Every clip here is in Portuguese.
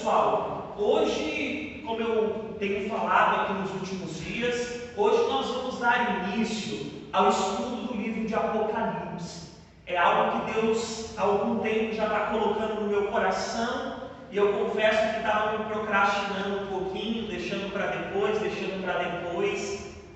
pessoal, hoje, como eu tenho falado aqui nos últimos dias, hoje nós vamos dar início ao estudo do livro de Apocalipse. É algo que Deus há algum tempo já está colocando no meu coração, e eu confesso que estava me procrastinando um pouquinho, deixando para depois,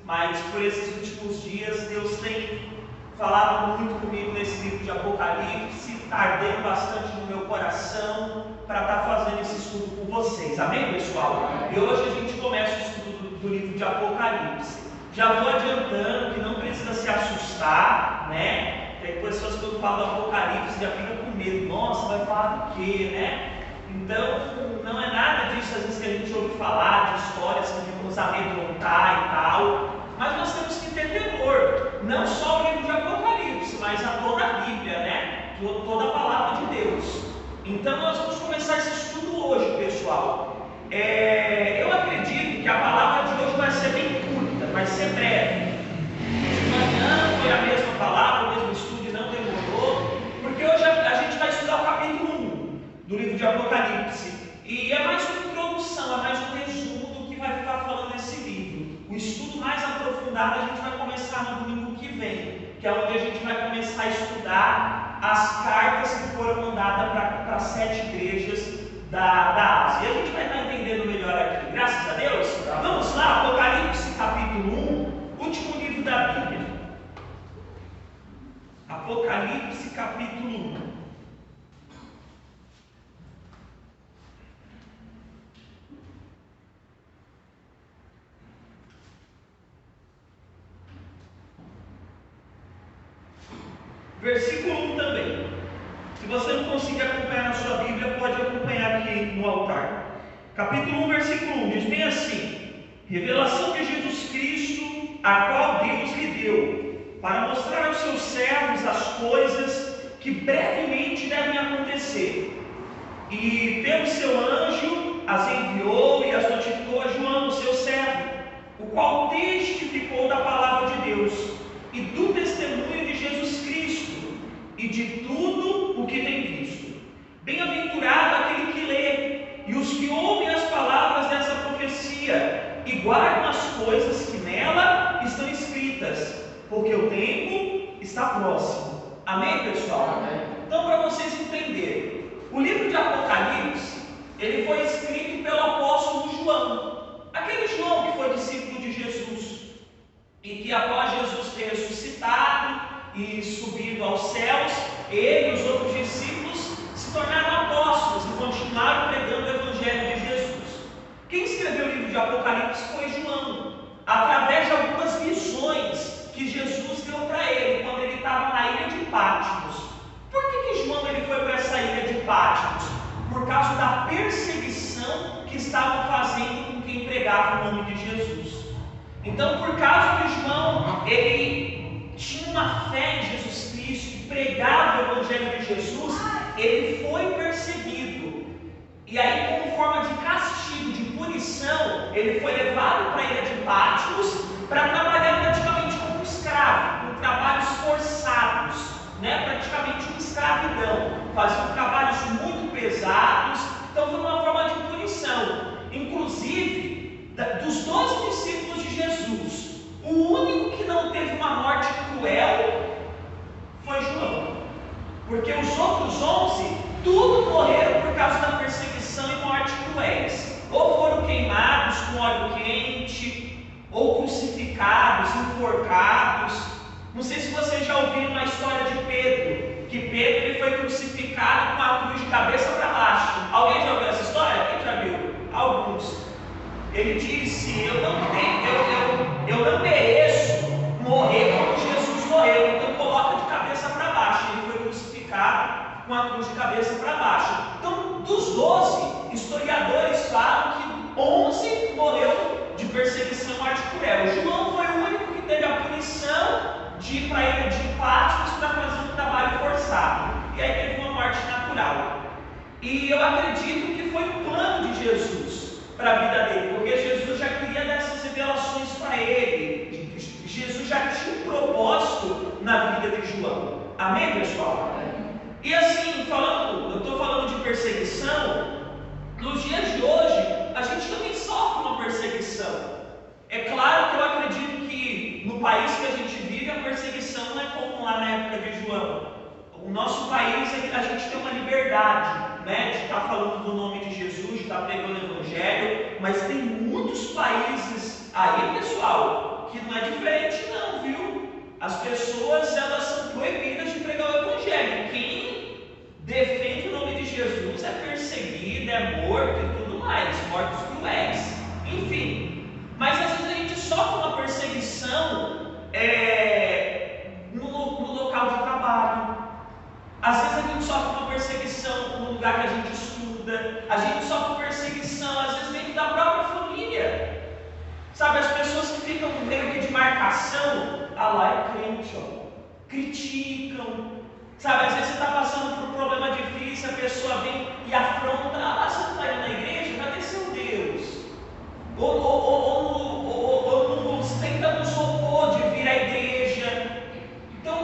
mas por esses últimos dias Deus tem falado muito comigo nesse livro de Apocalipse, está ardendo bastante no meu coração para estar fazendo esse estudo com vocês. Amém, pessoal? E hoje a gente começa o estudo do livro de Apocalipse. Já vou adiantando que não precisa se assustar, né? Tem pessoas que eu falo do Apocalipse já ficam com medo. Nossa, vai falar do quê, né? Então, não é nada disso, às vezes, que a gente ouve falar, de histórias que vão nos amedrontar e tal. Mas nós temos que ter temor, não só o livro de Apocalipse, mas a toda a Bíblia, né? Toda a palavra de Deus. Então, nós vamos começar esse estudo hoje, pessoal. Eu acredito que a palavra de hoje vai ser bem curta, vai ser breve. De manhã foi a mesma palavra, o mesmo estudo e não demorou, porque hoje a gente vai estudar o capítulo 1 do livro de Apocalipse. E é mais uma introdução, é mais um resumo do que vai ficar falando nesse livro. O estudo mais aprofundado a gente vai começar no domingo que vem, que é onde a gente vai começar a estudar as cartas que foram mandadas para as 7 igrejas da Ásia. E a gente vai estar entendendo melhor aqui, graças a Deus. Vamos lá, Apocalipse capítulo 1, último livro da Bíblia. Apocalipse capítulo 1. Versículo 1 também. Se você não conseguir acompanhar na sua Bíblia, pode acompanhar aqui no altar. Capítulo 1, versículo 1, diz bem assim: revelação de Jesus Cristo, a qual Deus lhe deu, para mostrar aos seus servos as coisas que brevemente devem acontecer. E pelo seu anjo as enviou e as notificou a João, seu servo, o qual testificou da palavra de Deus e do testemunho de Jesus Cristo, e de tudo o que tem visto. Bem-aventurado aquele que lê, e os que ouvem as palavras dessa profecia, e guardam as coisas que nela estão escritas, porque o tempo está próximo. Amém, pessoal? Amém. Então, para vocês entenderem, o livro de Apocalipse, ele foi escrito pelo apóstolo João, aquele João que foi discípulo de Jesus, e que após Jesus ter ressuscitado e subido aos céus, ele e os outros discípulos se tornaram apóstolos e continuaram pregando o Evangelho de Jesus. Quem escreveu o livro de Apocalipse foi João, através de algumas visões que Jesus deu para ele quando ele estava na ilha de Patmos. Por que João ele foi para essa ilha de Patmos? Por causa da perseguição que estavam fazendo com quem pregava o nome de Jesus. Então, por causa de João, ele tinha uma fé em Jesus Cristo, pregava o Evangelho de Jesus, ele foi perseguido. E aí, como forma de castigo, de punição, ele foi levado para a ilha de Patmos para trabalhar praticamente como escravo, com trabalhos forçados, praticamente uma escravidão. Faziam trabalhos muito pesados, então foi uma forma de punição. Inclusive, dos 12 discípulos de Jesus, o único que não teve uma morte cruel foi João, porque os outros 11, tudo morreram por causa da perseguição e morte cruéis, ou foram queimados com óleo quente, ou crucificados, enforcados. Não sei se vocês já ouviram a história de Pedro, que Pedro ele foi crucificado com a cruz de cabeça para baixo. Alguém já ouviu essa história? Quem já viu? Alguns. Ele disse: eu não mereço morrer como Jesus morreu, então coloca de cabeça para baixo. Ele foi crucificado com a cruz de cabeça para baixo. Então, dos 12, historiadores falam que 11 morreu de perseguição e morte cruel. João foi o único que teve a punição de ir para a ilha de Patmos para fazer um trabalho forçado. E aí teve uma morte natural. E eu acredito que foi o plano de Jesus para a vida dele, porque Jesus já queria dar essas revelações para ele. Jesus já tinha um propósito na vida de João. Amém, pessoal? E assim, eu estou falando de perseguição. Nos dias país a gente tem uma liberdade, né, de estar falando do nome de Jesus, de estar pregando o Evangelho, mas tem muitos países aí, pessoal, que não é diferente não, viu? As pessoas, elas são proibidas de pregar o Evangelho. Quem defende o nome de Jesus é perseguido, é morto e tudo mais, mortos cruéis, enfim. Mas às vezes a gente sofre uma perseguição no local de trabalho. Às vezes a gente sofre uma perseguição no lugar que a gente estuda. A gente sofre perseguição, às vezes, dentro da própria família. Sabe, as pessoas que ficam meio que de marcação, lá é crente, criticam. Sabe, às vezes você está passando por um problema difícil, a pessoa vem e afronta: você não está indo na igreja? Cadê seu Deus? Ou tenta nos opor de vir à igreja. Então,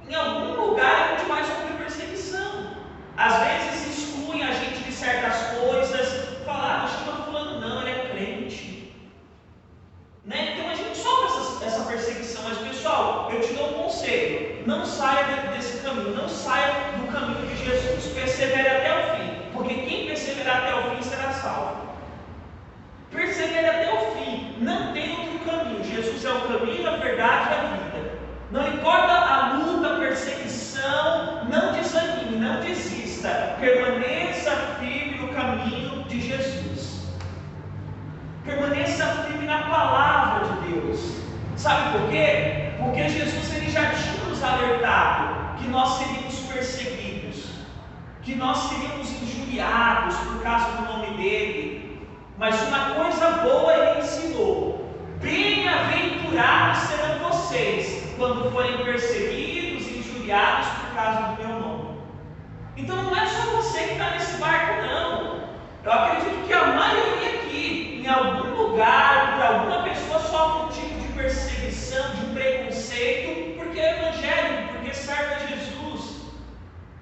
em algum lugar a gente vai sofrer perseguição. Às vezes excluem a gente de certas coisas, falar: não chama fulano não, ele é crente, né? Então a gente sofre essa perseguição. Mas pessoal, eu te dou um conselho: não saia desse caminho, não saia do caminho de Jesus, persevere até o fim, porque quem perseverar até o fim será salvo. Persevere até o fim, não tem outro caminho. Jesus é o caminho, a verdade e a vida. Não importa a luta, a perseguição, não desanime, não desista. Permaneça firme no caminho de Jesus. Permaneça firme na palavra de Deus. Sabe por quê? Porque Jesus, ele já tinha nos alertado que nós seríamos perseguidos, que nós seríamos injuriados por causa do nome dele. Mas uma coisa boa ele ensinou: bem-aventurados serão vocês quando forem perseguidos e injuriados por causa do meu nome. Então não é só você que está nesse barco, não. Eu acredito que a maioria aqui, em algum lugar, por alguma pessoa, sofre um tipo de perseguição, de preconceito, porque é evangelho, porque serve a Jesus.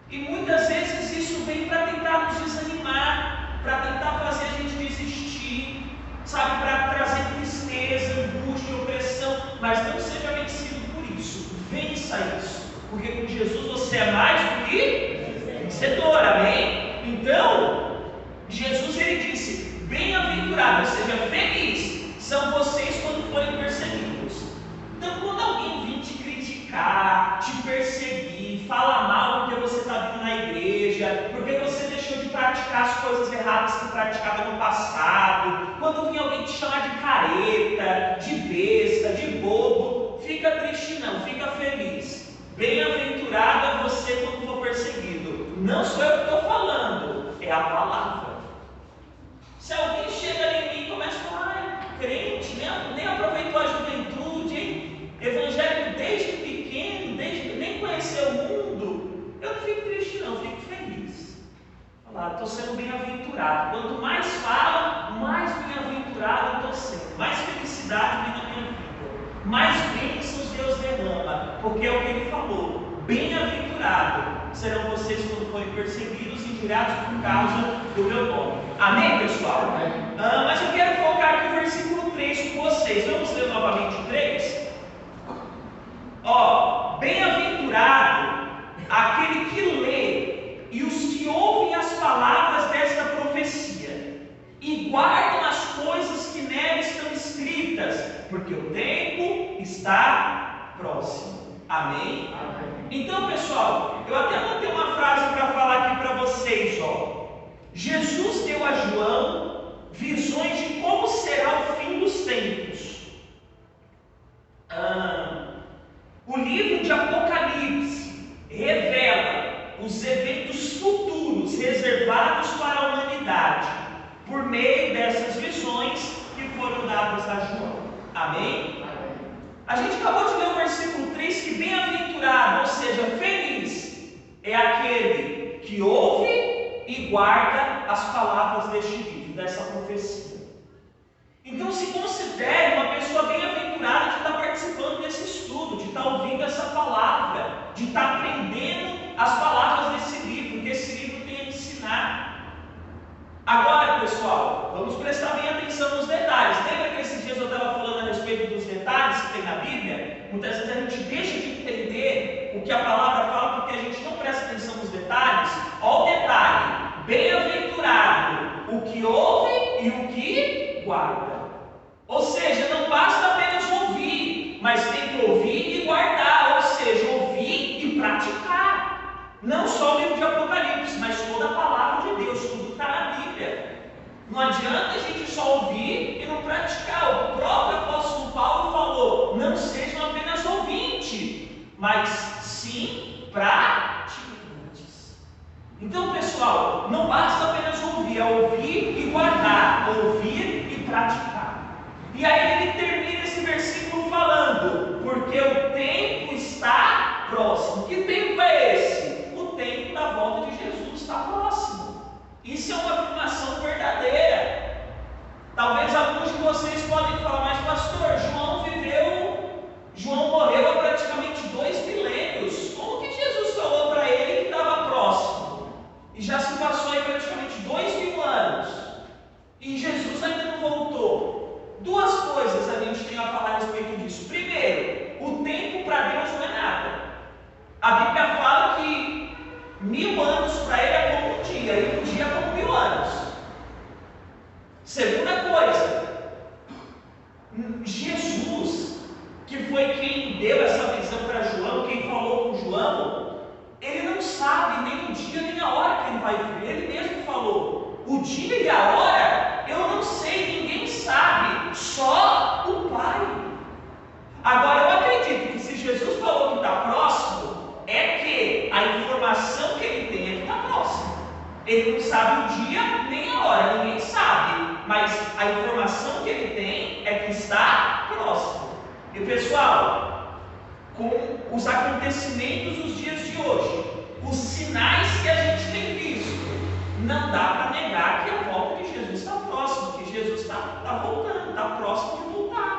E muitas vezes isso vem para tentar nos desanimar, para tentar fazer a gente desistir, sabe, para trazer tristeza, angústia, opressão. Mas não seja vencido por isso, vença isso, porque com Jesus você é mais do que vencedor, amém? Então, Jesus, ele disse: bem-aventurado, ou seja, feliz são vocês quando forem perseguidos. Então, quando alguém vir te criticar, te perseguir, fala mal porque você está vindo na igreja, porque você deixou de praticar as coisas erradas que praticava no passado, quando vir alguém te chamar de careta, de besta, de bobo, fica triste não, fica feliz. Bem-aventurado é você quando for perseguido. Não sou eu que estou falando, é a palavra. Se alguém chega em mim e começa a falar: crente, nem aproveitou a juventude, hein? Evangélico desde pequeno, nem conheceu o mundo, eu não fico triste não, fico feliz. Falar: estou sendo bem-aventurado. Quanto mais fala, mais bem-aventurado eu estou sendo, mais felicidade vem na minha vida, mais bênçãos Deus derrama, porque é o que ele falou: bem-aventurado serão vocês quando forem perseguidos e injuriados por causa do meu nome. Amém, pessoal? Mas eu quero focar aqui no versículo 3 com vocês. Vamos ler novamente o 3? Bem-aventurado aquele que lê e os que ouvem as palavras desta profecia e guardam as coisas que nela estão escritas, porque o tempo está próximo. Amém? Amém. Então, pessoal, eu até anotei uma frase para falar aqui para vocês. Jesus deu a João visões de como será o fim dos tempos. O livro de Apocalipse revela os eventos futuros reservados para a humanidade por meio dessas visões que foram dadas a João. Amém? A gente acabou de ler o versículo 3, que bem-aventurado, ou seja, feliz, é aquele que ouve e guarda as palavras deste livro, dessa profecia. Então se considere uma pessoa bem-aventurada de estar participando desse estudo, de estar ouvindo essa palavra, de estar aprendendo as palavras desse livro, que esse livro tem a ensinar. Agora, pessoal, vamos prestar bem atenção nos detalhes. Lembra que esses dias eu estava falando a respeito dos detalhes que tem na Bíblia? Muitas vezes a gente deixa de entender o que a palavra fala porque a gente não presta atenção nos o que ouve e o que guarda. Ou seja, não basta apenas ouvir, mas tem que ouvir e guardar, ou seja, ouvir e praticar. Não só o livro de Apocalipse, mas toda a palavra de Deus, tudo que está na Bíblia. Não adianta a gente só ouvir e não praticar. O próprio apóstolo Paulo falou: não sejam apenas ouvintes, mas sim praticantes. Então, pessoal, não basta apenas ouvir, é ouvir e guardar, ouvir e praticar. E aí ele termina esse versículo falando: porque o tempo está próximo. Que tempo é esse? O tempo da volta de Jesus está próximo. Isso é uma afirmação verdadeira. Talvez alguns de vocês podem falar: mas pastor, João morreu há praticamente 2 milênios. Como que Jesus falou para ele que estava próximo? E já se passou aí praticamente 2.000 anos. E Jesus ainda não voltou. 2 coisas a gente tem a falar a respeito disso. Primeiro, o tempo para Deus não é nada. A Bíblia fala que 1.000 anos para ele é como um dia, e um dia é como 1.000 anos. Segunda coisa, Jesus, que foi quem deu essa visão para João, quem falou com João, ele não sabe nem o dia nem a hora que ele vai vir. Ele mesmo falou: o dia e a hora eu não sei, ninguém sabe, só o Pai. Agora eu acredito que se Jesus falou que está próximo, é que a informação que ele tem é que está próximo. Ele não sabe o dia nem a hora, ninguém sabe, mas a informação que ele tem é que está próximo. E pessoal, com os acontecimentos dos dias de hoje, os sinais que a gente tem visto, não dá para negar que a volta de Jesus está próximo, que Jesus está voltando, está próximo de voltar.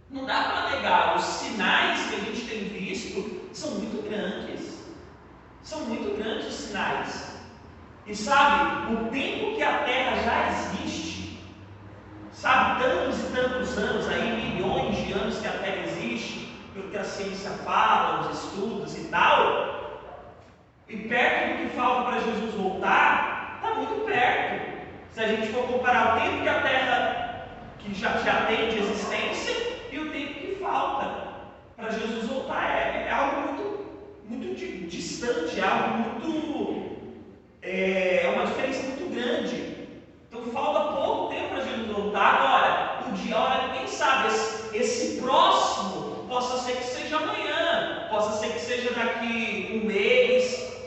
Não dá para negar, os sinais que a gente tem visto são muito grandes. São muito grandes os sinais. E sabe, o tempo que a Terra já existe, sabe, tantos e tantos anos aí, milhões de anos que a Terra existe, pelo que a ciência fala, os estudos e tal, e perto do que falta para Jesus voltar, está muito perto. Se a gente for comparar o tempo que a Terra que já tem de existência e o tempo que falta para Jesus voltar, é algo muito distante, é algo muito... É uma diferença muito grande. Então falta pouco tempo para Jesus voltar. Agora, o dia, a hora, ninguém sabe. Esse próximo possa ser que seja amanhã, possa ser que seja daqui 1 mês,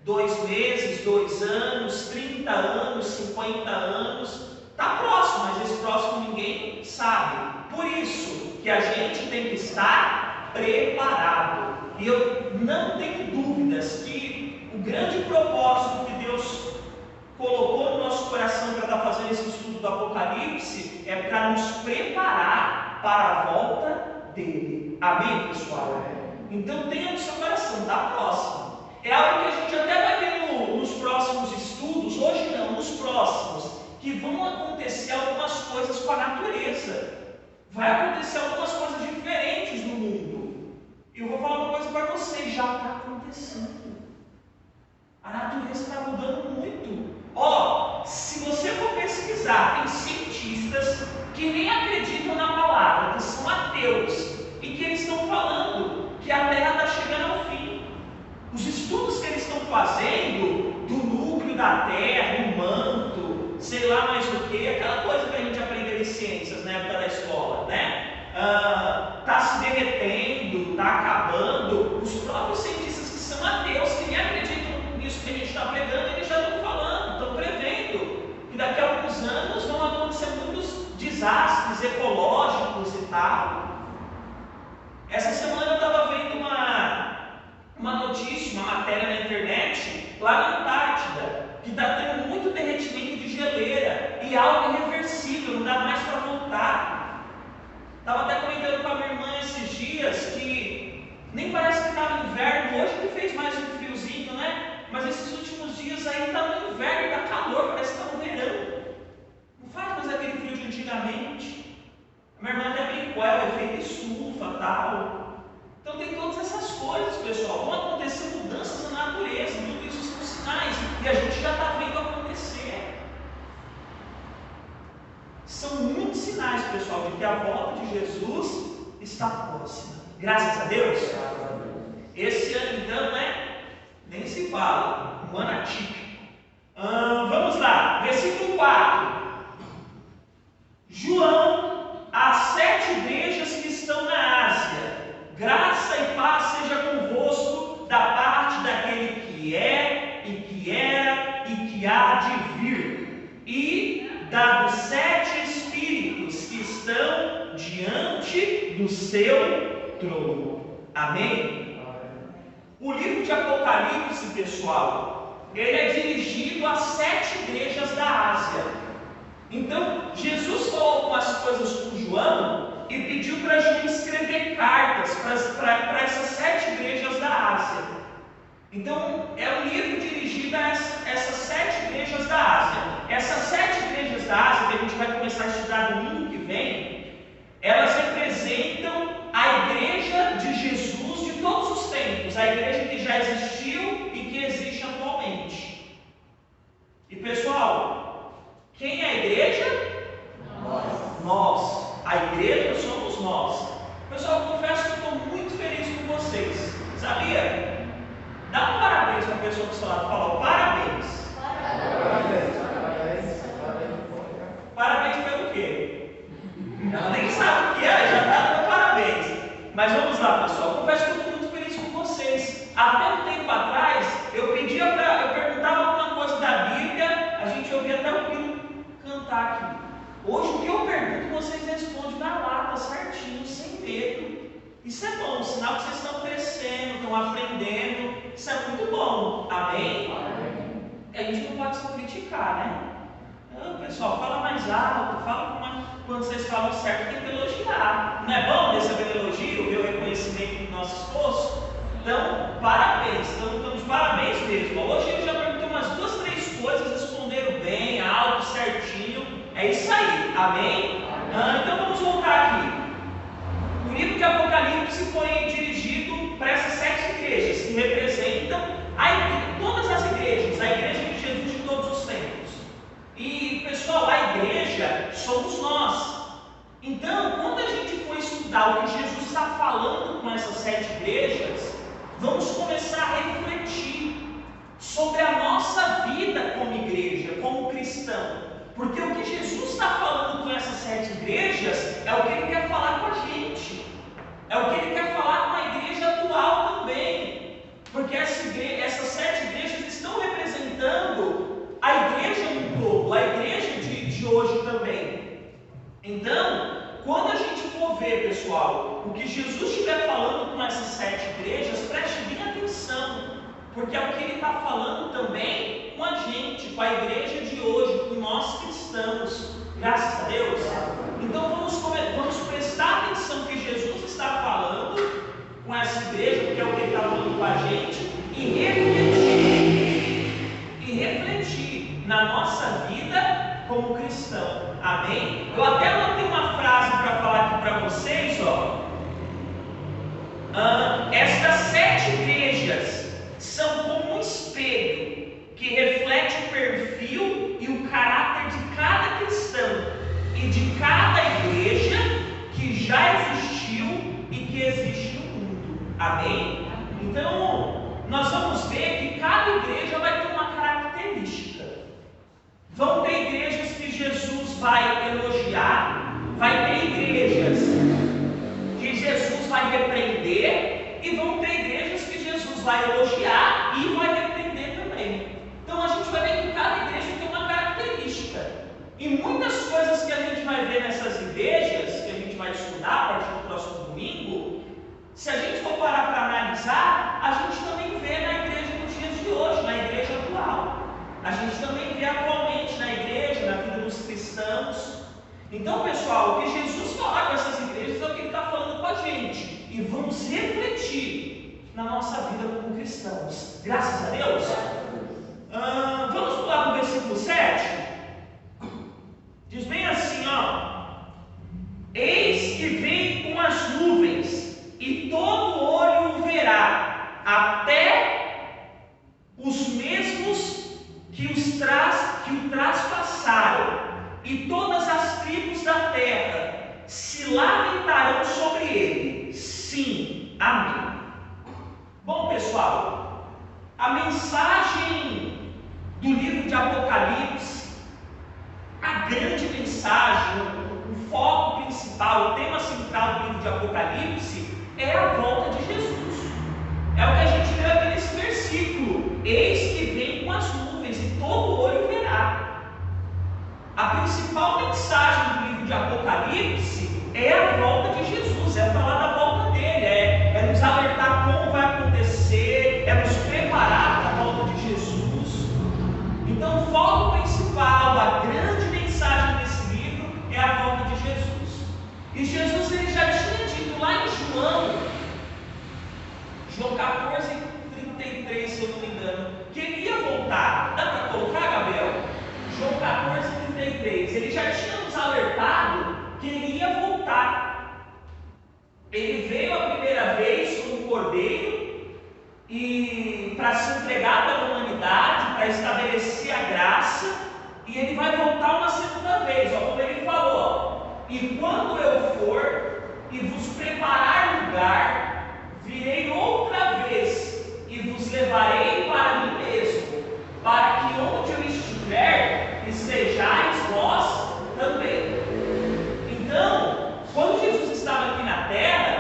2 meses, 2 anos, 30 anos, 50 anos. Está próximo, mas esse próximo ninguém sabe. Por isso que a gente tem que estar preparado. E eu não tenho dúvidas que o grande propósito que Deus colocou no nosso coração para estar fazendo esse estudo do Apocalipse é para nos preparar para a volta dele. Amém, pessoal? Então tenha no seu coração, está próximo. É algo que a gente até vai ver nos próximos estudos, hoje não, nos próximos, que vão acontecer algumas coisas com a natureza. Vai acontecer algumas coisas diferentes no mundo. Eu vou falar uma coisa para vocês, já está acontecendo. A natureza está mudando muito. Se você for pesquisar, tem cientistas que nem acreditam na palavra, que são ateus, e que eles estão falando que a Terra está chegando ao fim. Os estudos que eles estão fazendo do núcleo da Terra, o manto, sei lá mais o que, aquela coisa que a gente aprendeu em ciências na época da escola, né? Está se derretendo, está acabando. Os próprios cientistas que são ateus, que nem acreditam nisso que a gente está pregando, eles já estão falando, estão prevendo que daqui a alguns anos vão acontecer muitos desastres ecológicos e tal. Essa semana eu estava vendo uma notícia, uma matéria na internet, lá na Antártida, que está tendo porque a volta de Jesus está próxima. Graças a Deus. Esse ano, então, nem se fala, um ano atípico. Vamos lá, versículo 4. João, às 7 igrejas que estão na Ásia, graça e paz seja convosco da parte daquele que é, e que era, e que há de vir, e dos 7 Espíritos que estão diante do seu trono. Amém? O livro de Apocalipse, pessoal, ele é dirigido às 7 igrejas da Ásia. Então, Jesus falou algumas coisas com João e pediu para João escrever cartas para essas 7 igrejas da Ásia. Então, é um livro dirigido a essas 7 igrejas da Ásia. Essas 7 igrejas da Ásia, que a gente vai começar a estudar domingo que vem, elas representam a igreja de Jesus de todos os tempos, a igreja que já existiu e que existe atualmente. E pessoal, quem é a igreja? Nós. A igreja somos nós. Pessoal, eu confesso que eu estou muito feliz com vocês. Sabia? Dá um parabéns para a pessoa que está lá. Fala, parabéns. Parabéns pelo quê? Ela nem sabe o que é, já está dando parabéns. Mas vamos lá, pessoal. Eu confesso que eu estou muito feliz com vocês. Até um tempo atrás, eu perguntava alguma coisa da Bíblia, a gente ouvia até o Pino cantar aqui. Hoje o que eu pergunto, vocês respondem na lata, certinho, sem medo. Isso é bom, sinal que vocês estão crescendo, estão aprendendo. Isso é muito bom. Amém? A gente não pode só criticar, né? Pessoal, fala mais alto, fala quando vocês falam certo, tem que elogiar. Não é bom receber elogio, ver o reconhecimento do nosso esforço? Então, parabéns, estamos de parabéns mesmo. Hoje ele já perguntou umas 2, 3 coisas, responderam bem, alto, certinho. É isso aí, amém? Então vamos voltar aqui. O livro de Apocalipse foi dirigido para essas 7 igrejas que representam todas as igrejas, a igreja de Jesus de todos os tempos. E pessoal, a igreja somos nós. Então, quando a gente for estudar o que Jesus está falando com essas 7 igrejas, vamos começar a refletir sobre a nossa vida como igreja, como cristão. Porque o que Jesus está falando com essas 7 igrejas é o que Ele quer falar com a gente. É o que Ele quer falar com a igreja atual também. Porque essas 7 igrejas estão representando a igreja no todo, a igreja de hoje também. Então, quando a gente for ver, pessoal, o que Jesus estiver falando com essas 7 igrejas, preste bem atenção. Porque é o que Ele está falando também com a gente, com a igreja de hoje, com nós cristãos. Graças a Deus. Então vamos prestar atenção no que Jesus está falando com essa igreja, porque é o que Ele está falando com a gente, e refletir na nossa vida como cristão. Amém? Eu até anotei uma frase para falar aqui para vocês, estas 7 igrejas são como um espelho que reflete o perfil e o caráter de cada cristão e de cada igreja que já existiu e que existe no mundo. Amém? Então, nós vamos ver que cada igreja vai ter uma característica. Vão ter igrejas que Jesus vai elogiar, vai ter igrejas que Jesus vai repreender, e vão ter igrejas que Jesus vai elogiar e vai repreender também. Então a gente vai ver que cada igreja tem uma característica. E muitas coisas que a gente vai ver nessas igrejas, que a gente vai estudar a partir do próximo domingo, se a gente for parar para analisar, a gente também vê na igreja nos dias de hoje, na igreja atual. A gente também vê atualmente na igreja, na vida dos cristãos. Então, pessoal, o que Jesus falar com essas igrejas é o que Ele está falando com a gente. E vamos refletir na nossa vida como cristãos. Graças a Deus. Vamos pular para o versículo 7. Diz bem assim, eis que vem com as nuvens, e todo olho o verá, até os mesmos que o traspassaram, e todas as tribos da terra se lamentarão sobre ele. Sim, amém. Bom, pessoal, a mensagem do livro de Apocalipse, a grande mensagem, o foco principal, o tema central do livro de Apocalipse é a volta de Jesus. É o que a gente lê aqui nesse versículo: eis que vem com as nuvens e todo olho verá. A principal mensagem do livro de Apocalipse é a volta de Jesus, é falar da volta dele, é nos alertar como vai acontecer, é nos preparar para a volta de Jesus. Então o foco principal, a grande mensagem desse livro é a volta de Jesus. E Jesus ele já tinha dito lá em João 14:33, se eu não me engano, que ele ia voltar. Dá para colocar, Gabriel? João 14:33. Ele já tinha nos alertado que ele ia voltar. Ele veio a primeira vez como cordeiro e para se entregar para a humanidade, para estabelecer a graça, e ele vai voltar uma segunda vez, como ele falou: e quando eu for e vos preparar lugar, virei outra vez e vos levarei para mim mesmo, para que onde eu estiver, estejais vós também. Então, quando Jesus estava aqui na terra,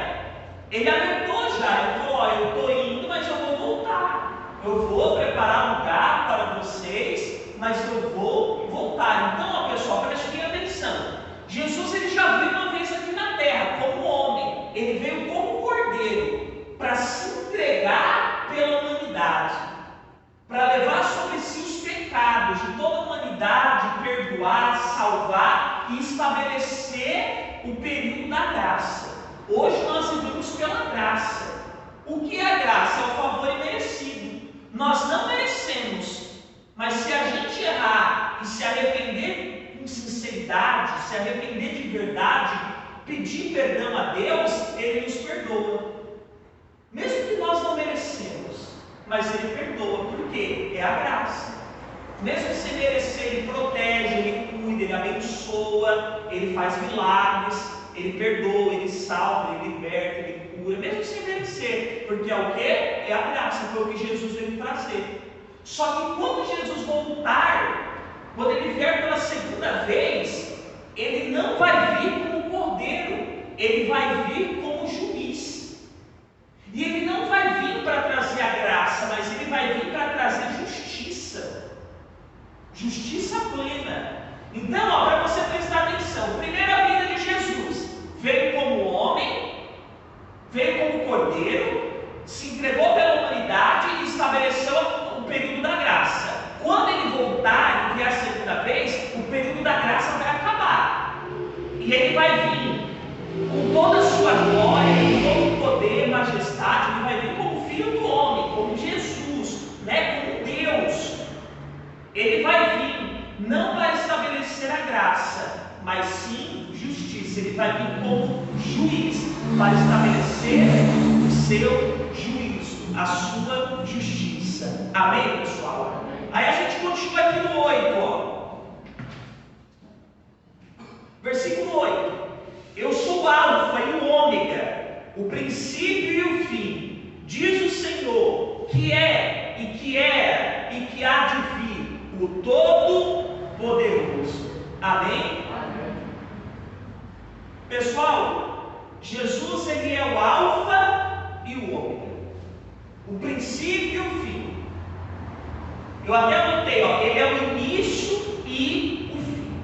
ele alertou já, ele falou: eu estou indo, mas eu vou voltar. Eu vou preparar lugar para vocês, mas eu vou voltar. Então, pessoal, prestem atenção. Jesus ele já veio uma vez aqui na terra como homem. Ele veio como cordeiro para se entregar pela humanidade, para levar sobre si os pecados de toda a humanidade, perdoar, salvar e estabelecer o período da graça. Hoje nós vivemos pela graça. O que é a graça? É o favor imerecido. Nós não merecemos, mas se a gente errar e se arrepender com sinceridade, se arrepender de verdade, pedir perdão a Deus, Ele nos perdoa. Mesmo que nós não merecemos, mas Ele perdoa, porque é a graça. Mesmo sem merecer, Ele protege, Ele cuida, Ele abençoa, Ele faz milagres, Ele perdoa, Ele salva, Ele liberta, Ele cura, mesmo sem merecer, porque é o que? É a graça, foi o que Jesus veio trazer. Só que quando Jesus voltar, quando Ele vier pela segunda vez, Ele não vai vir como cordeiro, Ele vai vir como juiz. E Ele não vai vir para trazer a graça, mas Ele vai vir para trazer justiça. Justiça plena. Então, para você prestar atenção, primeira vinda de Jesus, veio como homem, veio como cordeiro, se entregou pela humanidade e estabeleceu o período da graça. Quando Ele voltar e vier a segunda vez, o período da graça vai acabar. E Ele vai vir com toda a sua glória, com todo o poder, majestade. Ele vai vir como Filho do Homem, como Jesus, como Deus. Ele vai vir não para estabelecer a graça, mas sim justiça. Ele vai vir como juiz para estabelecer o seu juízo, a sua justiça. Amém, pessoal? Aí a gente continua aqui no 8, versículo 8: eu sou o Alfa e o Ômega, o princípio e o fim, diz o Senhor, que é, e que era, e que há de vir, o Todo-Poderoso. Amém? Amém? Pessoal, Jesus ele é o Alfa e o Ômega, o princípio e o fim. Eu até anotei, ele é o início e o fim.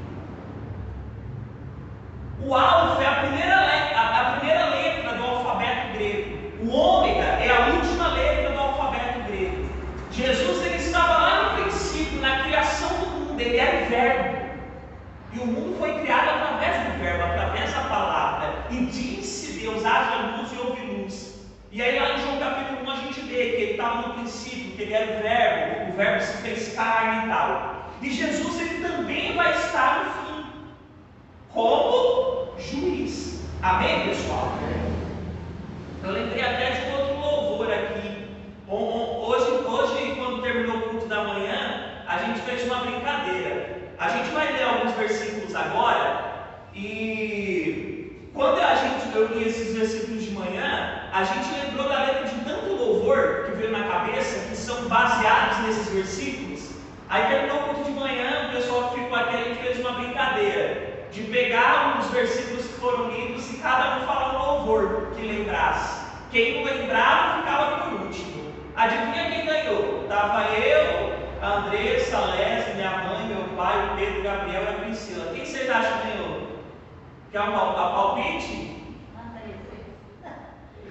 O Alfa é a primeira letra do alfabeto grego. O Ômega é a última letra do alfabeto grego. Jesus ele estava lá no princípio, na criação do mundo. Ele era o Verbo. E o mundo foi criado através do Verbo, através da palavra. E disse Deus: haja luz e houve luz. E aí lá em João capítulo 1 a gente vê que ele estava no princípio, que ele era o Verbo se fez carne e tal. E Jesus ele também vai estar no fim, como juiz. Amém, pessoal? Eu lembrei até de outro louvor aqui. Hoje, quando terminou o culto da manhã, a gente fez uma brincadeira. A gente vai ler alguns versículos agora, e Quando eu li esses versículos de manhã, a gente lembrou da letra de tanto louvor que veio na cabeça, que são baseados nesses versículos. Aí terminou o culto de manhã, o pessoal que ficou aqui, a gente fez uma brincadeira de pegar os versículos que foram lidos e cada um falar um louvor que lembrasse. Quem não lembrava ficava por último. Adivinha quem ganhou? Estava eu, a Andressa, a Leslie, minha mãe, meu pai, o Pedro, o Gabriel e a Priscila. Quem vocês acham que ganhou? Quer a palpite?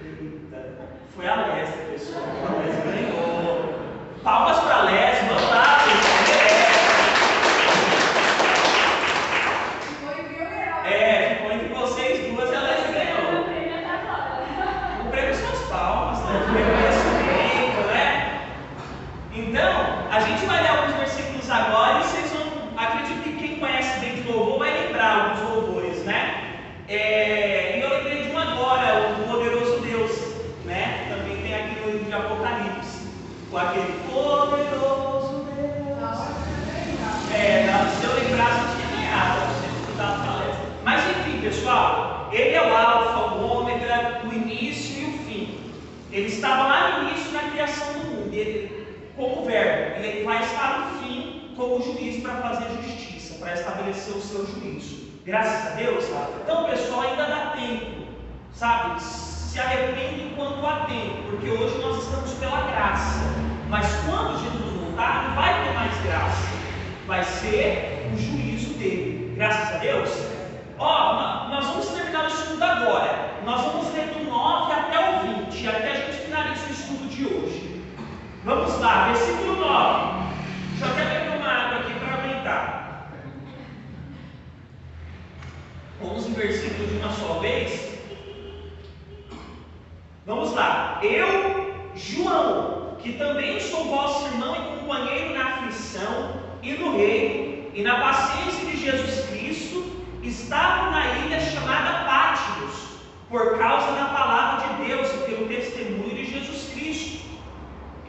Eita, foi a Leslie, pessoal. A Leslie ganhou. Palmas para a Leslie, vamos lá, ficou entre vocês duas e a Leslie ganhou. O prêmio são as palmas, né? O reconhecimento, né? Então, a gente vai ler alguns versículos agora e vocês vão. Acredito que quem conhece bem de louvor vai lembrar alguns louvores, né? E eu lembrei de um agora, o poderoso Deus, né? Também tem aqui no livro de Apocalipse, com aquele poderoso Deus. Se eu lembrasse, eu tinha ganhado, eu tinha escutado a palestra. Mas enfim, pessoal, ele é o alfa, o ômega, o início e o fim. Ele estava lá no início na criação do mundo, ele, como verbo, ele vai estar no fim como juiz para fazer justiça, para estabelecer o seu juízo. Graças a Deus, sabe? Então, pessoal, ainda dá tempo, sabe? Se arrepende enquanto há tempo, porque hoje nós estamos pela graça. Mas quando Jesus voltar, não vai ter mais graça. Vai ser o juízo dele. Graças a Deus. Nós vamos terminar o estudo agora. Nós vamos ler do 9 até o 20, até a gente finalizar o estudo de hoje. Vamos lá, versículo 9. Deixa eu até beber uma água aqui para aumentar. Vamos em versículo de uma só vez. Vamos lá. Eu, João, que também sou vosso irmão e companheiro na aflição e no reino e na paciência de Jesus Cristo, estava na ilha chamada Pátimos, por causa da palavra de Deus e pelo testemunho de Jesus Cristo.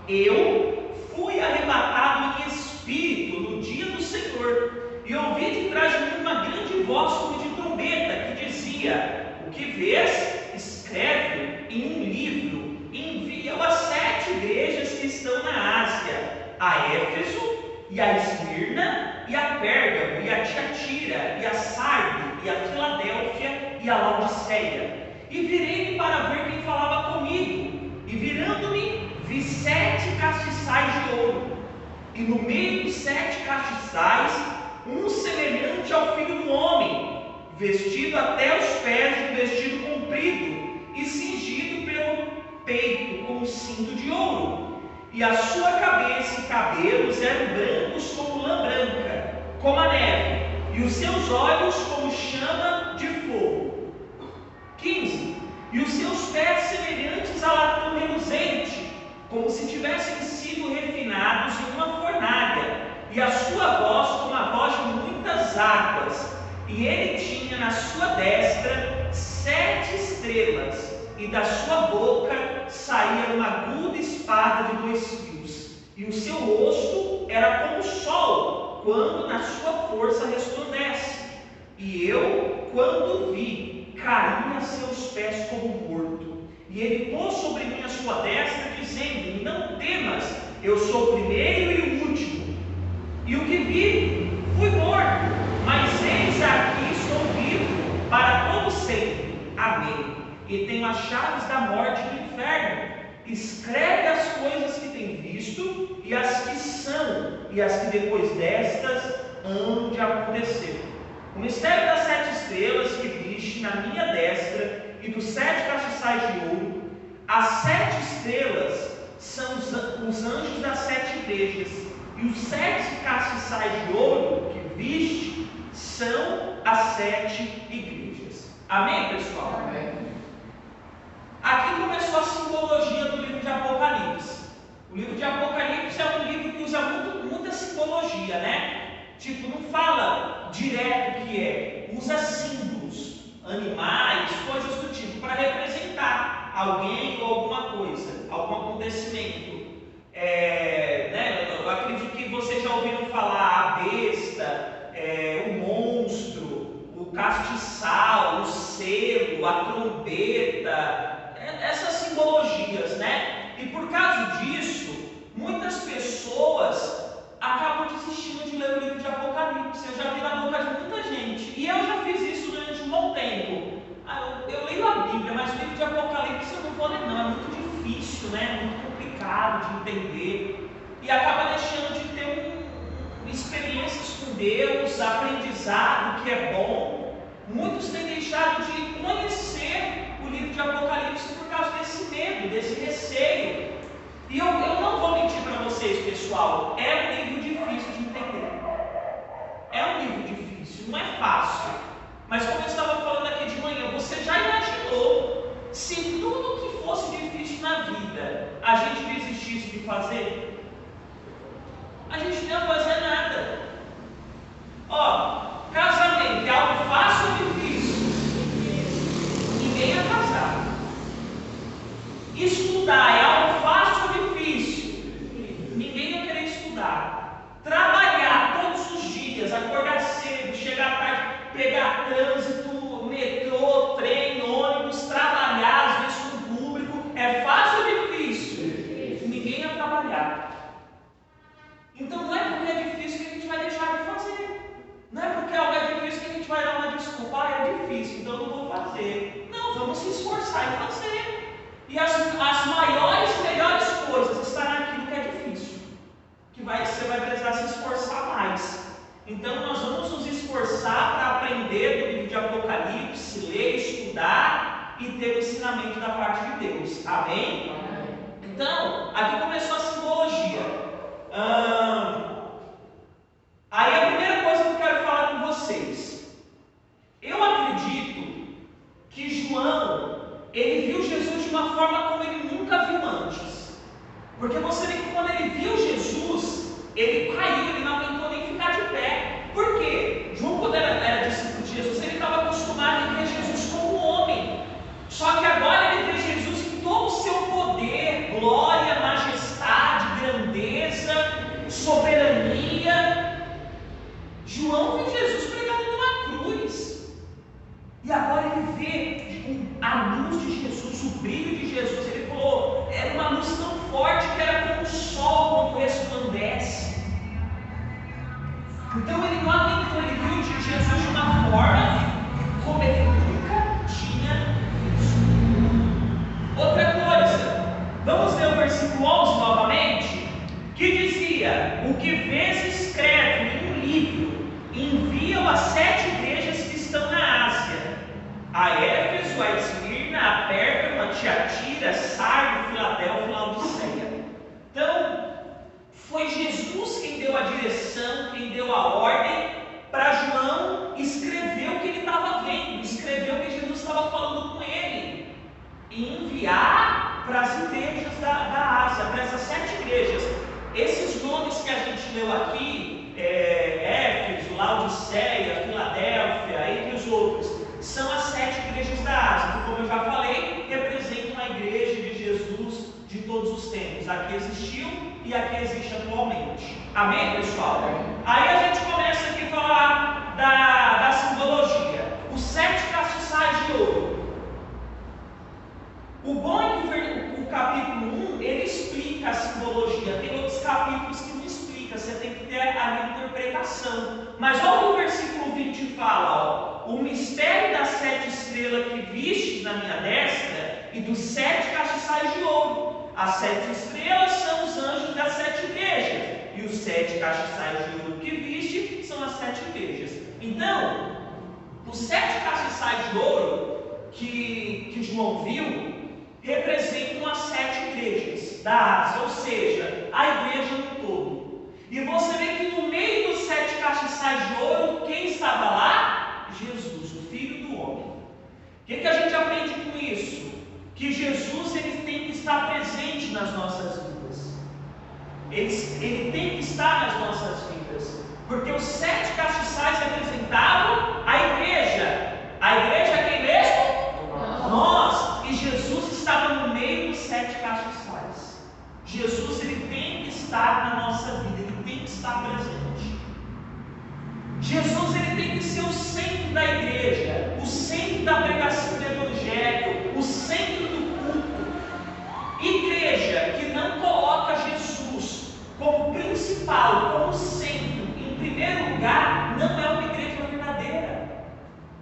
Eu fui arrebatado em espírito no dia do Senhor, e ouvi de trás de mim uma grande voz como de trombeta, que dizia: o que vês, escreve em um livro, e envia-o às 7 igrejas que estão na Ásia, a Éfeso, e a Esmirna, e a Pérgamo, e a Tiatira, e a Sarde, e a Filadélfia, e a Laodiceia. E virei-me para ver quem falava comigo, e virando-me, vi 7 castiçais de ouro, e no meio dos 7 castiçais, um semelhante ao Filho do Homem, vestido até os pés de um vestido comprido, e cingido pelo peito com um cinto de ouro. E a sua cabeça e cabelos eram brancos como lã branca, como a neve, e os seus olhos como chama de fogo. 15. E os seus pés semelhantes a latão reluzente, como se tivessem sido refinados em uma fornalha, e a sua voz como a voz de muitas águas. E ele tinha na sua destra 7 estrelas, e da sua boca saía uma aguda espada de 2 fios, e o seu rosto era como o sol, quando na sua força resplandece. E eu, quando vi, caí a seus pés como morto. E ele pôs sobre mim a sua destra, dizendo: não temas, eu sou o primeiro e o último. E o que vi, fui morto, mas eis aqui estou vivo, para todo sempre. Amém. E tenho as chaves da morte e do inferno. Escreve as coisas que tem visto, e as que são, e as que depois destas hão de acontecer. O mistério das 7 estrelas que viste na minha destra, e dos 7 castiçais de ouro. As 7 estrelas são os anjos das 7 igrejas, e os 7 castiçais de ouro que viste são as 7 igrejas. Amém, pessoal? Amém. Aqui começou a simbologia do livro de Apocalipse. O livro de Apocalipse é um livro que usa muita simbologia, né? Tipo, não fala direto o que é, usa símbolos, animais, coisas do tipo, para representar alguém ou alguma coisa, algum acontecimento. Eu acredito que vocês já ouviram falar a besta, o monstro, o castiçal, o selo. a trombeta, essas simbologias, né? E por causa disso, muitas pessoas acabam desistindo de ler o livro de Apocalipse. Eu já vi na boca de muita gente, e eu já fiz isso durante um bom tempo. Eu leio a Bíblia, mas o livro de Apocalipse eu não vou ler, não. É muito difícil, né? Muito complicado de entender, e acaba deixando de ter experiências com Deus, aprendizado que é bom. Muitos têm deixado de conhecer o livro de Apocalipse por causa desse medo, desse receio. E eu não vou mentir para vocês, pessoal, é um livro difícil de entender. É um livro difícil, não é fácil. Mas como eu estava falando aqui de manhã, você já imaginou se tudo que fosse difícil na vida a gente desistisse de fazer? A gente não ia fazer nada. Ó, casamento é algo fácil ou difícil? Ninguém ia casar. Estudar é algo fácil ou difícil? Ninguém ia querer estudar. Trabalhar todos os dias, acordar cedo, chegar tarde, pegar trânsito, metrô, trem, ônibus, trabalhar, às vezes com o público, é fácil ou difícil? Ninguém ia trabalhar. Então não é porque é difícil que a gente vai deixar de fazer. Não é porque algo é difícil que a gente vai dar uma desculpa. É difícil, então eu não vou fazer. Não, vamos se esforçar e fazer. E as maiores e melhores coisas estão naquilo que é difícil, que você vai precisar se esforçar mais. Então nós vamos nos esforçar para aprender do livro de Apocalipse, ler, estudar e ter o ensinamento da parte de Deus. Amém? Então, aqui começou a simbologia. Aí a primeira coisa que eu quero falar com vocês, eu acredito que João, ele viu Jesus de uma forma como ele nunca viu antes. Porque você vê que quando ele viu Jesus, ele caiu, ele não aguentou nem ficar de pé. Por quê? João, quando era discípulo de Jesus, ele estava acostumado a ver Jesus como homem. Só que agora ele vê Jesus em todo o seu poder, glória, majestade, grandeza, soberania. João viu Jesus pregado numa cruz. E agora ele vê a luz de Jesus, o brilho de Jesus. Ele falou, era uma luz tão forte que era como o sol quando resplandece. Então ele não aguentou, ele viu de Jesus de uma forma como ele nunca tinha visto. Outra coisa, vamos ler o versículo 11 novamente, que dizia: o que vês escreve em um livro, envia-o às 7 igrejas que estão na Ásia, a Éfeso, a Esmirna, a Pérgamo, a Tiatira, Sardo, Filadélfia e Laodiceia. Então, foi Jesus quem deu a direção, quem deu a ordem para João escrever o que ele estava vendo, escrever o que Jesus estava falando com ele, e enviar para as igrejas da Ásia, para essas 7 igrejas. Esses nomes que a gente leu aqui, Éfeso, Laodiceia, Filadélfia, entre os outros, são as 7 igrejas da Ásia, que, como eu já falei, representam a igreja de Jesus de todos os tempos, a que existiu e a que existe atualmente. Amém, pessoal? Aí a gente começa aqui a falar da simbologia. Os 7 castiçais de ouro. O bom é que o capítulo 1, ele explica a simbologia. Tem outros capítulos que não explicam, você tem que ter a interpretação. Mas olha o que o versículo 20 fala, ó: o mistério das 7 estrelas que vistes na minha destra e dos 7 castiçais de ouro. As 7 estrelas são os anjos das 7 igrejas, e os 7 castiçais de ouro que viste são as 7 igrejas. Então, os 7 castiçais de ouro que João viu representam as 7 igrejas da Ásia, ou seja, a igreja no todo. E você vê que no meio dos 7 castiçais de ouro, quem estava lá? Jesus, o Filho do Homem. O que a gente aprende com isso? Que Jesus, ele tem que estar presente nas nossas vidas. Ele tem que estar nas nossas vidas. Porque os 7 castiçais representavam a igreja. A igreja é quem mesmo? Nós. E Jesus estava no meio dos 7 castiçais. Jesus, ele tem que estar na nossa vida. Ele tem que estar presente. Jesus, ele tem que ser o centro da igreja, o centro da pregação do evangelho. Evangelho o centro do culto. Igreja que não coloca Jesus como principal, como centro, em primeiro lugar, não é uma igreja verdadeira.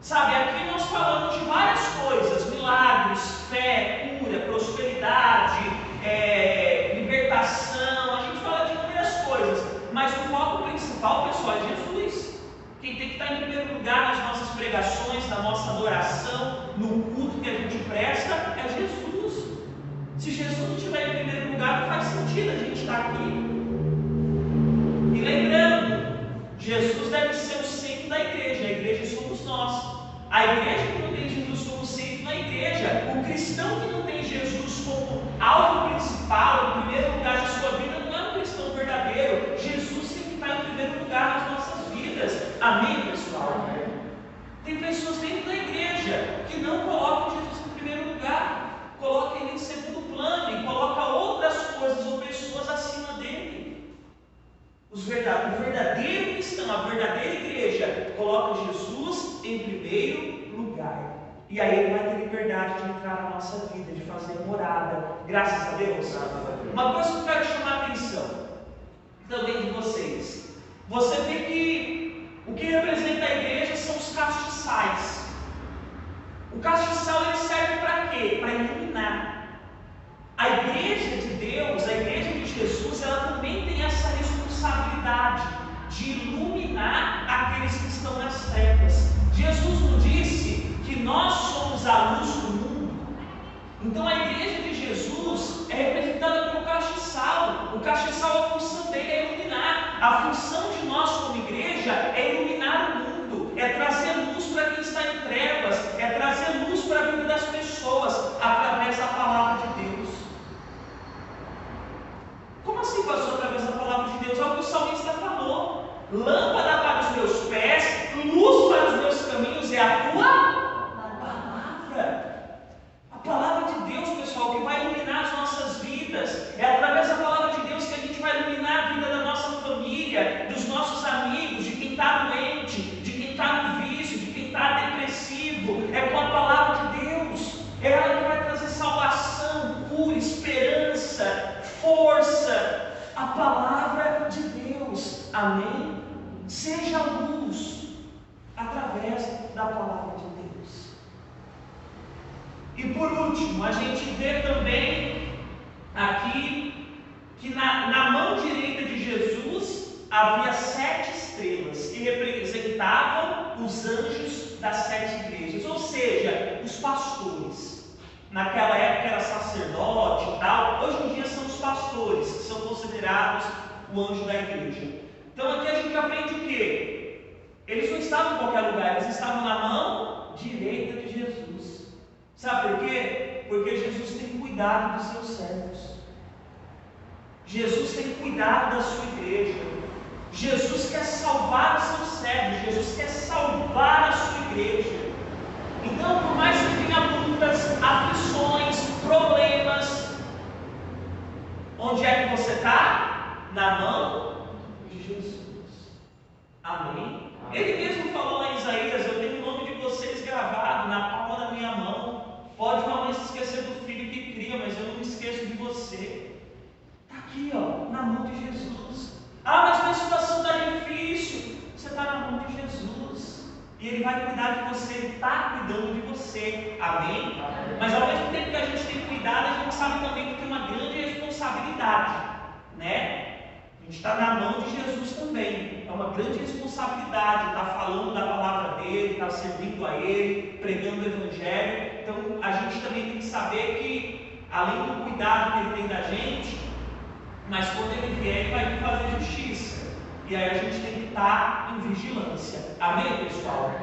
Sabe, aqui nós falamos de várias coisas: milagres, fé, cura, prosperidade, libertação. A gente fala de inúmeras coisas, mas o foco principal, pessoal, é Jesus. Quem tem que estar em primeiro lugar nas nossas pregações, na nossa adoração, no culto que a gente presta, é Jesus. Se Jesus não estiver em primeiro lugar, não faz sentido a gente estar aqui. E lembrando, Jesus deve ser o centro da igreja. A igreja somos nós. A igreja que não tem Jesus como centro da igreja, o cristão que não tem Jesus como alvo principal, em primeiro lugar de sua vida, não é um cristão verdadeiro. Jesus tem que estar em primeiro lugar nas nossas vidas. Amém, pessoal? Tem pessoas dentro da igreja que não colocam Jesus em primeiro lugar, colocam ele em segundo plano e colocam outras coisas ou pessoas acima dele. O verdadeiro cristão, a verdadeira igreja, coloca Jesus em primeiro lugar. E aí ele vai ter liberdade de entrar na nossa vida, de fazer morada. Graças a Deus. Uma coisa que eu quero chamar a atenção também de vocês. Você vê que o que representa a igreja são os castiçais. O castiçal ele serve para quê? Para iluminar. A igreja de Deus, a igreja de Jesus, ela também tem essa responsabilidade de iluminar aqueles que estão nas trevas. Jesus nos disse que nós somos a luz do mundo. Então a igreja de Jesus é representada pelo castiçal. O castiçal, a função dele é iluminar. A função de nós como igreja é iluminar o mundo, é trazer luz para quem está em trevas, é trazer luz para a vida das pessoas através da palavra de Deus. Como assim, pastor, através da palavra de Deus? É o que o salmista falou: lâmpada para os meus pés, luz para os meus caminhos é a tua palavra. A palavra de Deus, pessoal, que vai iluminar as nossas vidas. É através da palavra de Deus que a gente vai iluminar a vida da nossa família, dos nossos amigos, de quem está doente, de quem está no vício, de quem está depressivo. É com a palavra de Deus. É ela que vai trazer salvação, cura, esperança, força. A palavra de Deus. Amém? Seja luz através da palavra de Deus. E por último, a gente vê também aqui que na mão direita de Jesus havia 7 estrelas que representavam os anjos das 7 igrejas, ou seja, os pastores. Naquela época era sacerdote e tal, hoje em dia são os pastores, que são considerados o anjo da igreja. Então aqui a gente aprende o quê? Eles não estavam em qualquer lugar, eles estavam na mão direita de Jesus. Sabe por quê? Porque Jesus tem cuidado dos seus servos. Jesus tem cuidado da sua igreja. Jesus quer salvar os seus servos. Jesus quer salvar a sua igreja. Então, por mais que tenha lutas, aflições, problemas, onde é que você está? Na mão de Jesus. Amém? Ele mesmo falou lá em Isaías: eu tenho o nome de vocês gravado na palma da minha mão. Pode uma mãe se esquecer do filho que cria, mas eu não me esqueço de você. Está aqui, ó, na mão de Jesus. Ah, mas minha situação está difícil. Você está na mão de Jesus. E Ele vai cuidar de você, Ele está cuidando de você. Amém? Mas ao mesmo tempo que a gente tem cuidado, a gente sabe também que tem uma grande responsabilidade, né? A gente está na mão de Jesus também. É uma grande responsabilidade estar falando da palavra dele, estar servindo a Ele, pregando o Evangelho. Então a gente também tem que saber que, além do cuidado que Ele tem da gente, mas quando Ele vier, Ele vai vir fazer justiça. E aí a gente tem que estar em vigilância. Amém, pessoal?